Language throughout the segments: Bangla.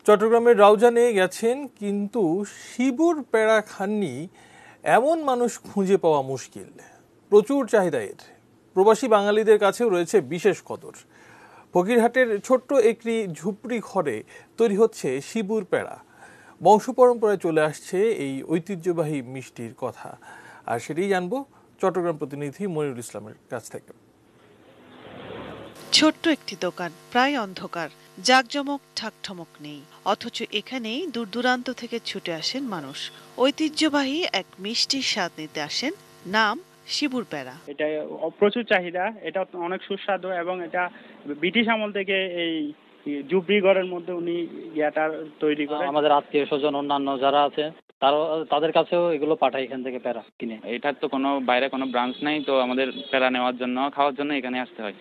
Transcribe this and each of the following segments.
চট্টগ্রামের রাউজানে গেছেন কিন্তু শিবুর পেড়া খাননি এমন মানুষ খুঁজে পাওয়া মুশকিল। প্রচুর চাহিদা এর। প্রবাসী বাঙালিদের কাছেও রয়েছে বিশেষ কদর। ফকিরহাটের ছোট্ট একটি ঝুপড়ি ঘরে তৈরি হচ্ছে শিবুর পেড়া। বংশ পরম্পরায় চলে আসছে এই ঐতিহ্যবাহী মিষ্টির কথা, আর সেটাই জানবো চট্টগ্রাম প্রতিনিধি মনিরুল ইসলামের কাছ থেকে। ছোট্ট একটি দোকান, প্রায় অন্ধকার, জাঁকজমক ঠাকঠমক নেই, অথচ এখানেই দূর দূরান্ত থেকে ছুটে আসেন মানুষ। ঐতিহ্যবাহী এক মিষ্টির স্বাদ নিতে আসেন। নাম শিবুর পেড়া। এটা প্রচুর চাহিদা, এটা অনেক সুস্বাদু এবং এটা ব্রিটিশ আমল থেকে এই ঝুপড়ি ঘরের মধ্যে উনি ইয়াটা তৈরি করে। আমাদের আত্মীয় স্বজন অন্যান্য যারা আছে তাদের কাছেও এগুলো পাঠাই এখান থেকে পেড়া কিনে। এটার তো কোনো বাইরে কোনো ব্রাঞ্চ নাই, তো আমাদের পেড়া নেওয়ার জন্য খাওয়ার জন্য এখানে আসতে হয়।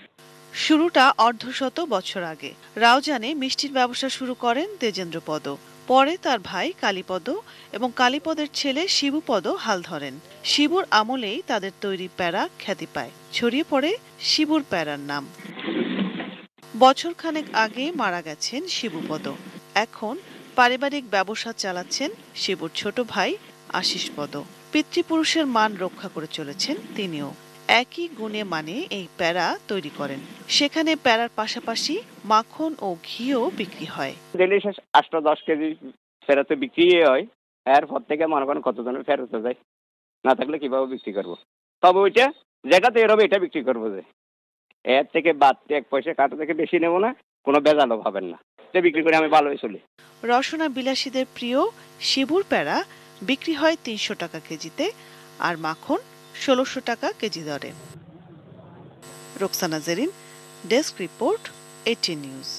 শুরুটা অর্ধশত বছর আগে। রাউজানে মিষ্টির ব্যবসা শুরু করেন তেজেন্দ্রপদ। পরে তার ভাই কালীপদ এবং কালীপদের ছেলে শিবুপদ হাল ধরেন। শিবুর আমলেই তাদের তৈরি প্যারা খ্যাতি পায়, ছড়িয়ে পড়ে শিবুর প্যারার নাম। বছরখানেক আগে মারা গেছেন শিবুপদ। এখন পারিবারিক ব্যবসা চালাচ্ছেন শিবুর ছোট ভাই আশিসপদ। পিতৃপুরুষের মান রক্ষা করে চলেছেন তিনিও। একই গুণে মানে এই প্যারা তৈরি করেন। সেখানে প্যারার পাশাপাশি মাখন ও ঘিও বিক্রি হয়। ডেলি 8-10 কেজি ফেরতে বিক্রি হয়। এরপর থেকে মনে করেন কতজনের ফেরত যায়, না থাকলে কিভাবে বিক্রি করবো। তবে ওইটা যেটাতে এর হবে এটা বিক্রি করবো, যে এর থেকে বাড়তি 1 পয়সা কাটা থেকে বেশি নেবো না, কোনো বেজালও ভাবেন না। এটা বিক্রি করে আমি ভালোই চলি। রসনা বিলাসীদের প্রিয় শিবুর প্যারা বিক্রি হয় 300 টাকা কেজিতে, আর মাখন 1600 টাকা কেজি দরে। Roksana Zerin, desk report, 18 news.